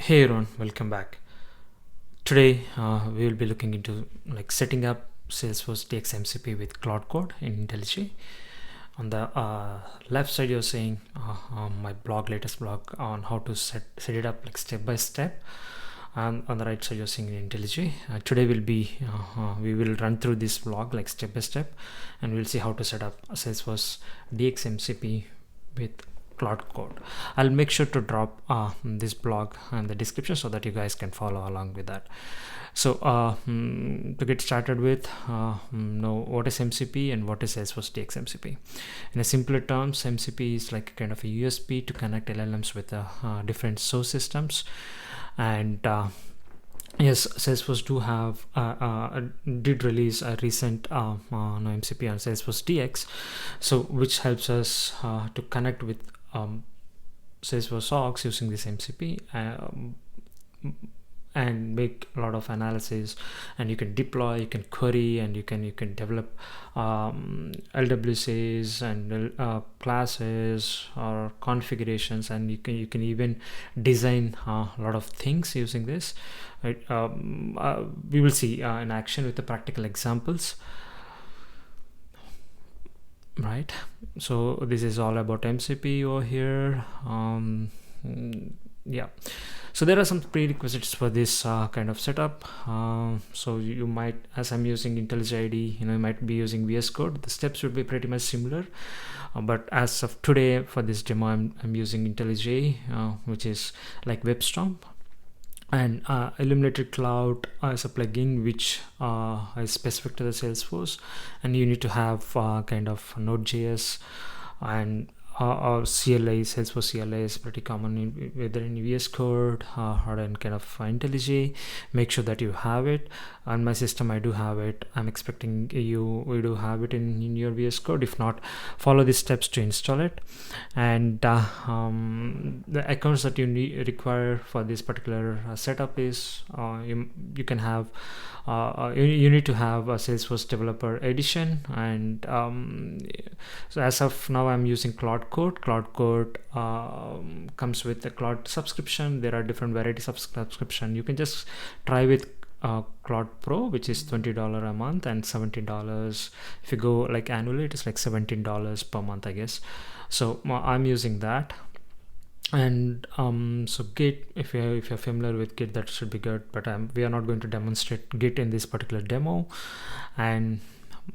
Hey everyone, welcome back. Today we will be looking into setting up Salesforce DX MCP with Claude Code in IntelliJ. On the left side, you're seeing my latest blog on how to set it up step by step. And on the right side, you're seeing IntelliJ. Today we will run through this blog step by step, and we'll see how to set up a Salesforce DX MCP with Claude Code. I'll make sure to drop this blog in the description so that you guys can follow along with that. So to get started with, know what is MCP and what is Salesforce DX MCP. In a simpler terms, MCP is like kind of a USB to connect LLMs with different source systems. And yes, Salesforce did release a recent MCP on Salesforce DX, so which helps us to connect with Salesforce Arcs using this MCP and make a lot of analysis, and you can deploy, you can query, and you can develop LWCs and classes or configurations, and you can even design a lot of things using this. Right? We will see in action with the practical examples. Right, so this is all about MCP over here. Yeah, so there are some prerequisites for this kind of setup. So you might, as I'm using IntelliJ IDEA, you might be using VS Code. The steps would be pretty much similar, but as of today for this demo, I'm using IntelliJ, which is like WebStorm. And Illuminated Cloud is a plugin which is specific to the Salesforce, and you need to have kind of Node.js and CLI. Salesforce CLI is pretty common whether in VS Code or in kind of IntelliJ. Make sure that you have it. On my system, I do have it. I'm expecting we do have it in your VS Code. If not, follow these steps to install it. And the accounts that you require for this particular setup is you can have you need to have a Salesforce Developer Edition, and so as of now I'm using Claude Code. Claude Code comes with a Claude subscription. There are different varieties of subscription. You can just try with Claude Pro, which is $20 a month, and $17 if you go annually. It is $17 per month, I guess. So I'm using that. And so Git, if you're familiar with Git, that should be good, but we are not going to demonstrate Git in this particular demo. And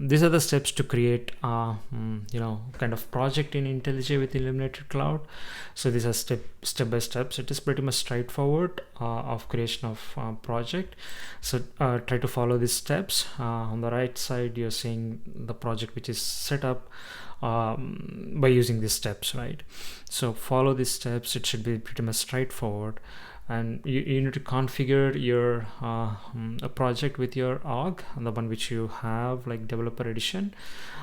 these are the steps to create kind of project in IntelliJ with Illuminated Cloud. So these are step by steps. It is pretty much straightforward of creation of project. So try to follow these steps. On the right side, you're seeing the project which is set up by using these steps, right? So follow these steps. It should be pretty much straightforward. And you need to configure your a project with your org, the one which you have Developer Edition.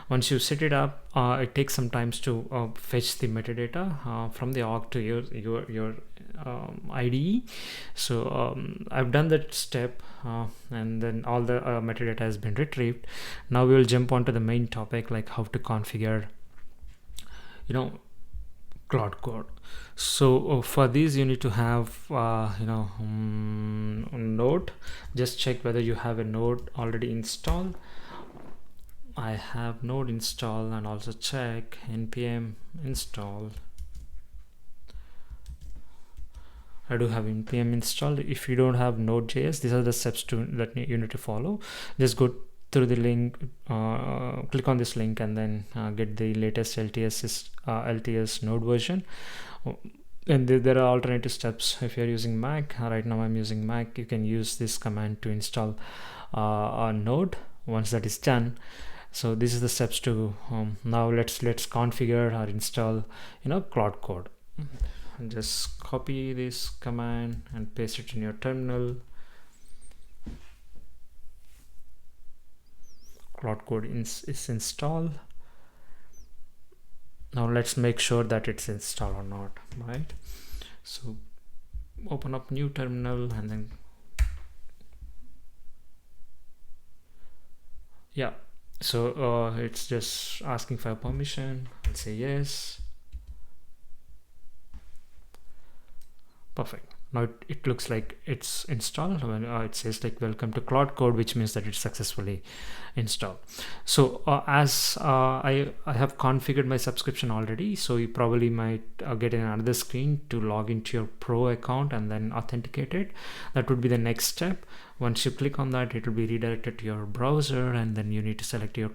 Once you set it up, it takes some time to fetch the metadata from the org to your IDE. So I've done that step, and then all the metadata has been retrieved. Now we will jump onto the main topic, like how to configure Claude Code. So for these you need to have Node. Just check whether you have a Node already installed. I have Node installed, and also check npm install. I do have npm installed. If you don't have Node.js, these are the steps that you need to follow. Just go through the link, click on this link, and then get the latest LTS Node version. And there are alternative steps. If you're using Mac, right now I'm using Mac, you can use this command to install a Node. Once that is done, so this is the steps to now let's configure or install Claude Code. And just copy this command and paste it in your terminal. Claude Code is installed. Now let's make sure that it's installed or not, right? So open up new terminal, and then so it's just asking for permission. I'll say yes. Perfect. now it looks like it's installed. When it says like welcome to Claude Code, which means that it's successfully installed. So as I have configured my subscription already, so you probably might get another screen to log into your pro account and then authenticate it. That would be the next step. Once you click on that, it will be redirected to your browser, and then you need to select your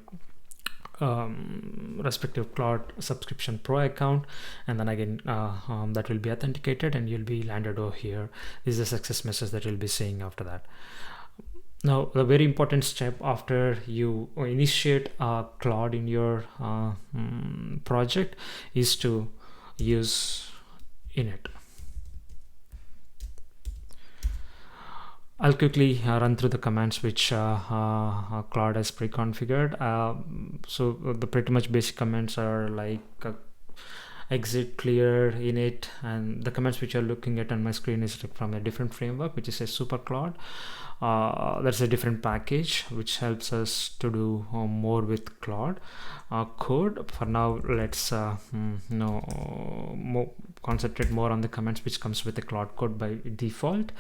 respective Claude subscription pro account, and then again that will be authenticated and you'll be landed over here. This is a success message that you'll be seeing after that. Now the very important step after you initiate Claude in your project is to use init. I'll quickly run through the commands which Claude has pre-configured. So the pretty much basic commands are like exit, clear, init, and the commands which you're looking at on my screen is from a different framework, which is a Super Claude. That's a different package which helps us to do more with Claude Code. For now, let's concentrate more on the commands which comes with the Claude Code by default.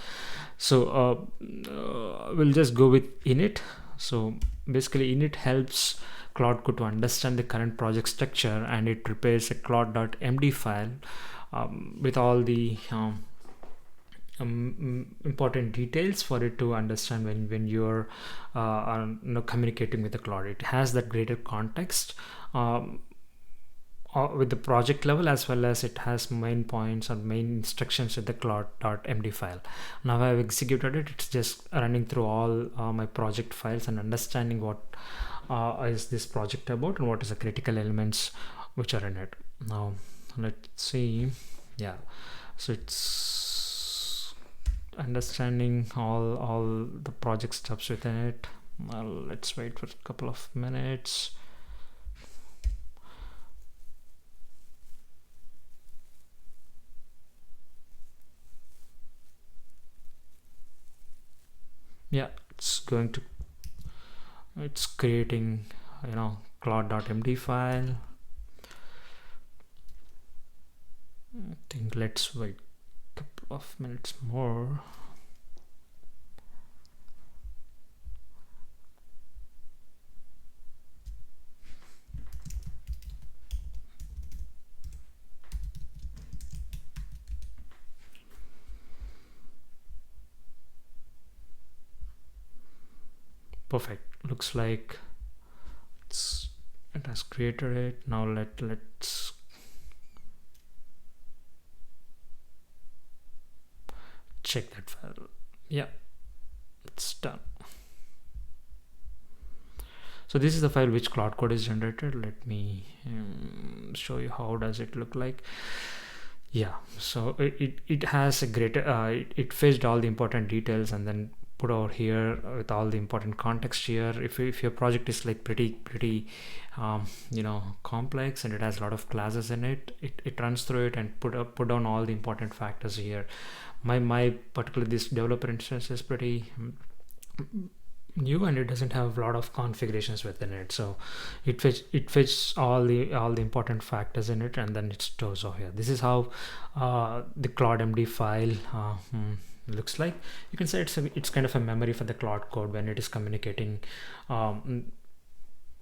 So we'll just go with init. So basically init helps Claude Code to understand the current project structure, and it prepares a claude.md file with all the important details for it to understand when you're communicating with the Claude. It has that greater context with the project level, as well as it has main points or main instructions with the claude.md file. Now I've executed it. It's just running through all my project files and understanding what is this project about and what is the critical elements which are in it. Now let's see. Yeah, so it's understanding all the project steps within it. Let's wait for a couple of minutes. Yeah, it's creating claude.md file. I think let's wait a couple of minutes more. Perfect. Looks like it has created it. Now let's check that file. Yeah, it's done. So this is the file which Claude Code is generated. Let me show you how does it look like. Yeah, so it has a greater it fetched all the important details and then put over here with all the important context here. If your project is like pretty complex and it has a lot of classes in it, it runs through it and put down all the important factors here. My particularly this developer instance is pretty new and it doesn't have a lot of configurations within it, so it fetches all the important factors in it and then it stores over here. This is how the claude.md file looks like. You can say it's kind of a memory for the Claude Code when it is communicating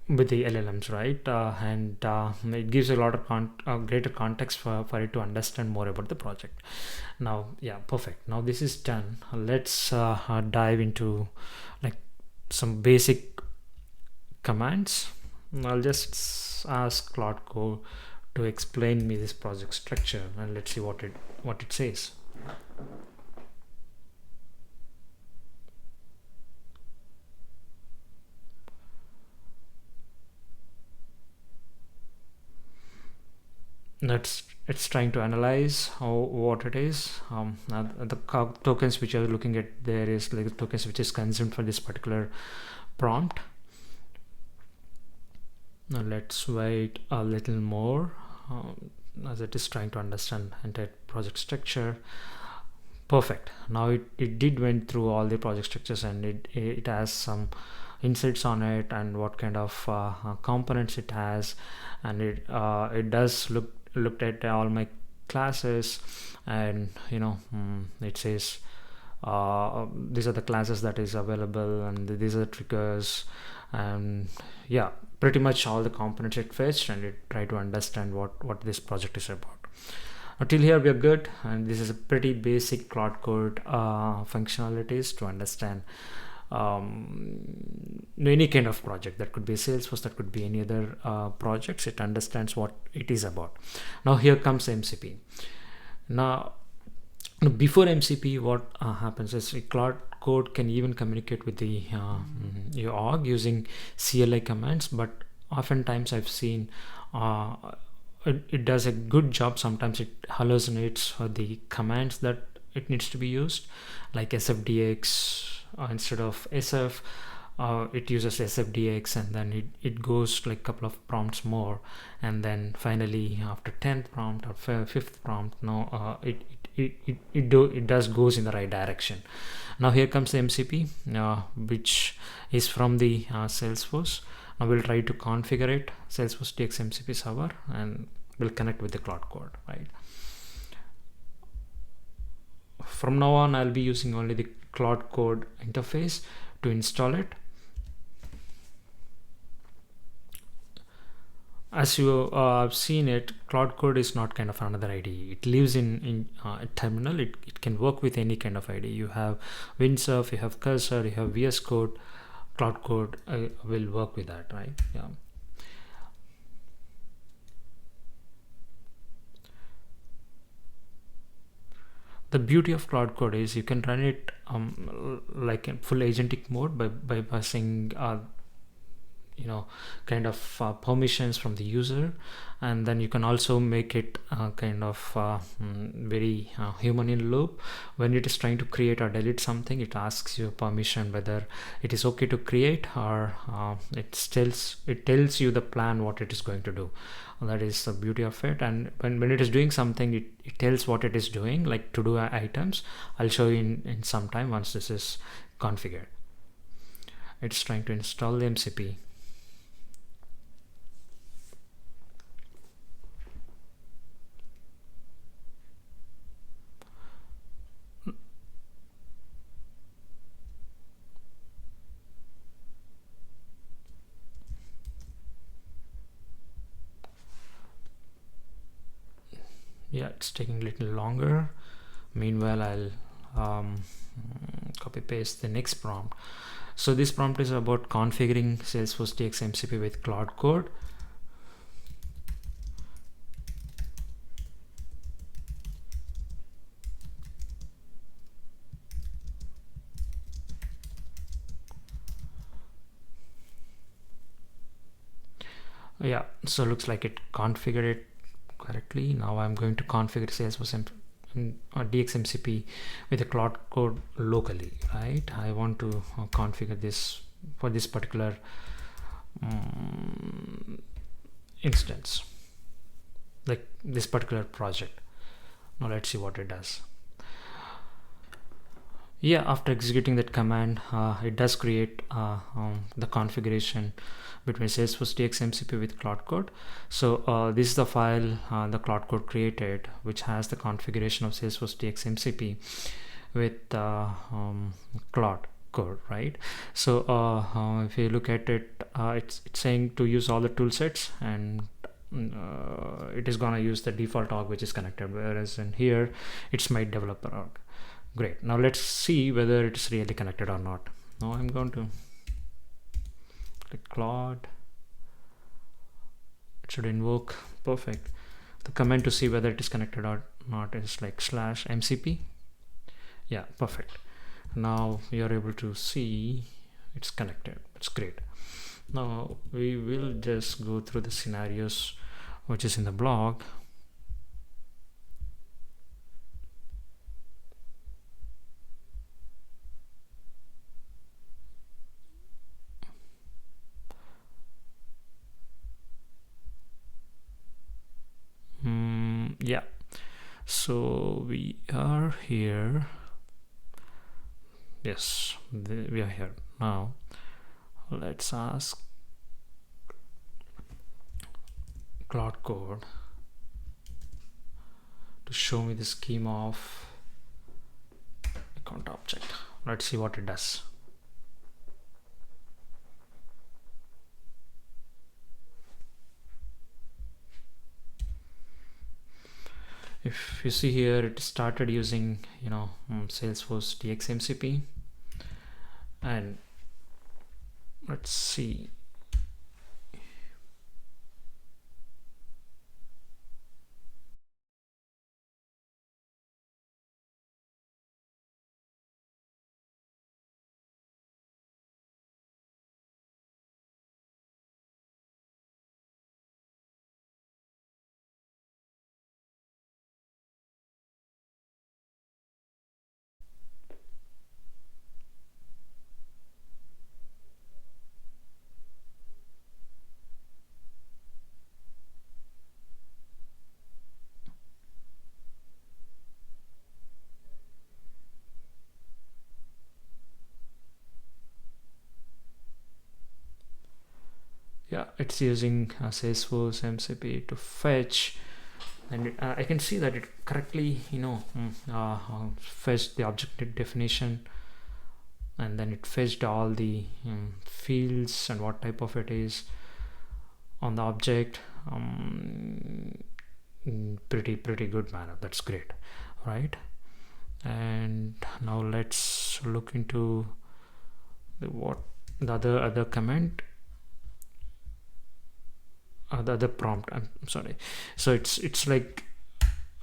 with the LLMs, right? And it gives a lot of greater context for it to understand more about the project. Now, yeah, perfect. Now this is done. Let's dive into like some basic commands. I'll just ask Claude Code to explain me this project structure and let's see what it says. It's trying to analyze what it is. The tokens which you're looking at there is like the tokens which is consumed for this particular prompt. Now let's wait a little more as it is trying to understand entire project structure. Perfect. Now it did went through all the project structures and it has some insights on it and what kind of components it has, and it does looked at all my classes. and it says these are the classes that is available, and these are the triggers, and yeah, pretty much all the components it fetched, and it tried to understand what this project is about. Until here we are good, and this is a pretty basic Claude Code functionalities to understand any kind of project. That could be Salesforce, that could be any other projects. It understands what it is about. Now here comes MCP. Now before MCP, what happens is Claude Code can even communicate with the your org using CLI commands, but oftentimes I've seen it does a good job. Sometimes it hallucinates the commands that it needs to be used, like SFDX instead of SF. It uses SFDX, and then it goes like a couple of prompts more, and then finally after 10th prompt or 5th prompt, it does goes in the right direction. Now here comes the MCP, which is from the Salesforce. Now we'll try to configure it, Salesforce DX MCP server, and we'll connect with the Claude Code, right? From now on, I'll be using only the Claude Code interface to install it. As you have seen it, Claude Code is not kind of another IDE. It lives in a terminal. It can work with any kind of IDE. You have Windsurf, you have Cursor, you have VS Code. Claude Code will work with that, right? Yeah. The beauty of Claude Code is you can run it like in full agentic mode by passing kind of permissions from the user, and then you can also make it kind of very human in loop. When it is trying to create or delete something, it asks you permission whether it is okay to create, or it tells you the plan what it is going to do. That is the beauty of it. And when it is doing something, it tells what it is doing, like to do items. I'll show you in some time once this is configured. It's trying to install the MCP. Yeah, it's taking a little longer. Meanwhile, I'll copy paste the next prompt. So this prompt is about configuring Salesforce DX MCP with Claude Code. Yeah, so looks like it configured it correctly. Now I'm going to configure Salesforce DX MCP with the Claude Code locally, right? I want to configure this for this particular instance, like this particular project. Now let's see what it does. Yeah, after executing that command, it does create the configuration between Salesforce DX MCP with Claude Code. So this is the file the Claude Code created, which has the configuration of Salesforce DX MCP with Claude Code, right? So if you look at it, it's saying to use all the tool sets, and it is gonna use the default org which is connected, whereas in here it's my developer org. Great. Now let's see whether it's really connected or not. Now I'm going to click Claude. It should invoke. Perfect. The command to see whether it is connected or not is like /MCP. Yeah, perfect. Now you're able to see it's connected. It's great. Now we will just go through the scenarios which is in the blog. Yeah, so we are here. Yes, we are here. Now let's ask Claude Code to show me the schema of account object. Let's see what it does. If you see here, it started using Salesforce DX MCP, and let's see. Yeah, it's using Salesforce MCP to fetch, and I can see that it correctly fetched the object definition, and then it fetched all the fields and what type of it is on the object. Pretty good manner. That's great, right? And now let's look into the other comment, the other prompt. I'm sorry. So it's like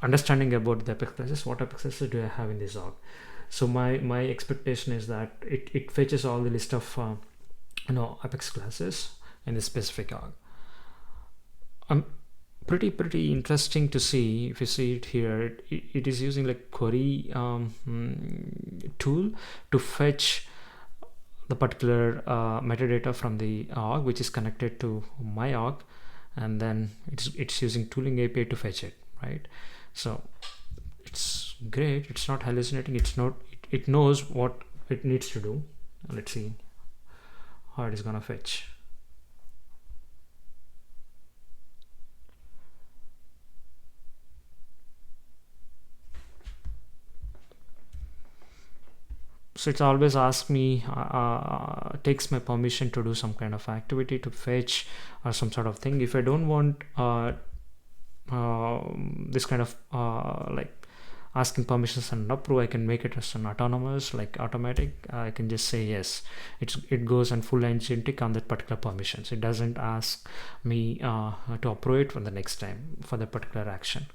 understanding about the Apex classes. What Apex classes do I have in this org? So my expectation is that it fetches all the list of Apex classes in this specific org. Pretty interesting to see. If you see it here, it is using like query tool to fetch the particular metadata from the org which is connected to my org, and then it's using tooling API to fetch it, right? So it's great. It's not hallucinating. It knows what it needs to do. Let's see how it is gonna fetch. So it's always asks me, takes my permission to do some kind of activity to fetch or some sort of thing. If I don't want this kind of like asking permissions and approve, I can make it as an autonomous, like automatic. I can just say yes. It goes and full engine tick on that particular permissions. It doesn't ask me to approve it for the next time for that particular action.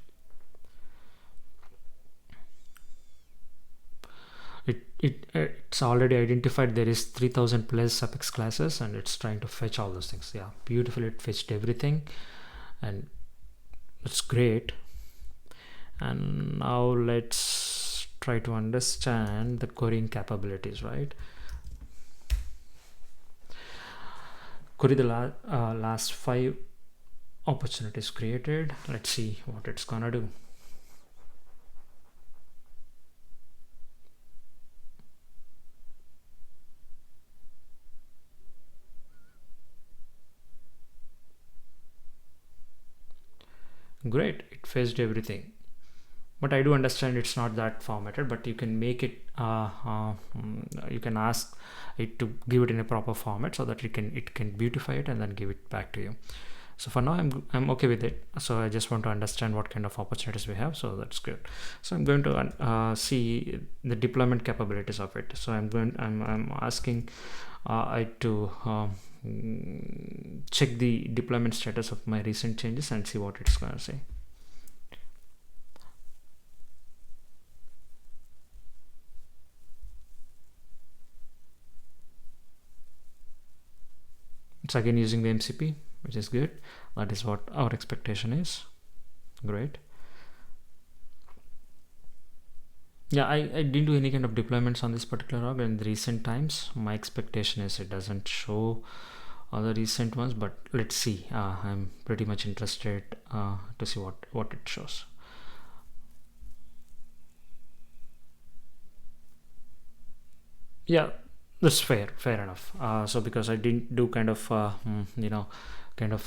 It's already identified there is 3000 plus Apex classes, and it's trying to fetch all those things. Yeah, beautifully it fetched everything, and it's great. And now let's try to understand the querying capabilities, right? Query the last 5 opportunities created. Let's see what it's gonna do. Great, it fetched everything, but I do understand it's not that formatted, but you can make it you can ask it to give it in a proper format so that it can beautify it and then give it back to you. So for now I'm okay with it. So I just want to understand what kind of opportunities we have, so that's good. So I'm going to see the deployment capabilities of it. So I'm asking it to check the deployment status of my recent changes and see what it's going to say. It's again using the MCP, which is good. That is what our expectation is. Great. Yeah, I didn't do any kind of deployments on this particular org in the recent times. My expectation is it doesn't show other recent ones, but let's see. I'm pretty much interested to see what it shows. Yeah, that's fair enough. So because I didn't do kind of kind of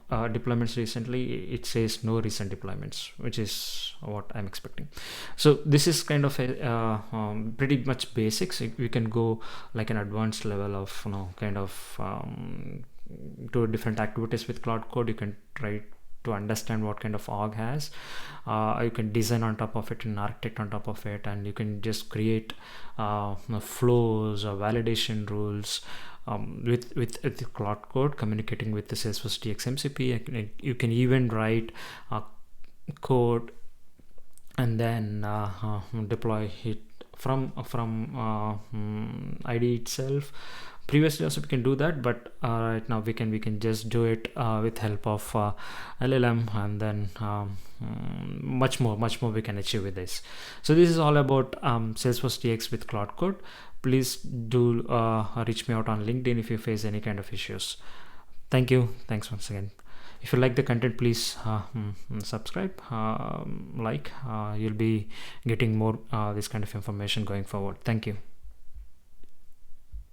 deployments recently, it says no recent deployments, which is what I'm expecting. So this is kind of a pretty much basics. We can go like an advanced level of kind of to different activities with Claude Code. You can try to understand what kind of org has. You can design on top of it and architect on top of it, and you can just create flows or validation rules with Claude Code, communicating with the Salesforce DX MCP. You can even write code and then deploy it from IDE itself. Previously also we can do that, but right now we can just do it with help of LLM, and then much more we can achieve with this. So this is all about Salesforce DX with Claude Code. Please do reach me out on LinkedIn if you face any kind of issues. Thanks once again. If you like the content, please subscribe, like. You'll be getting more this kind of information going forward. Thank you.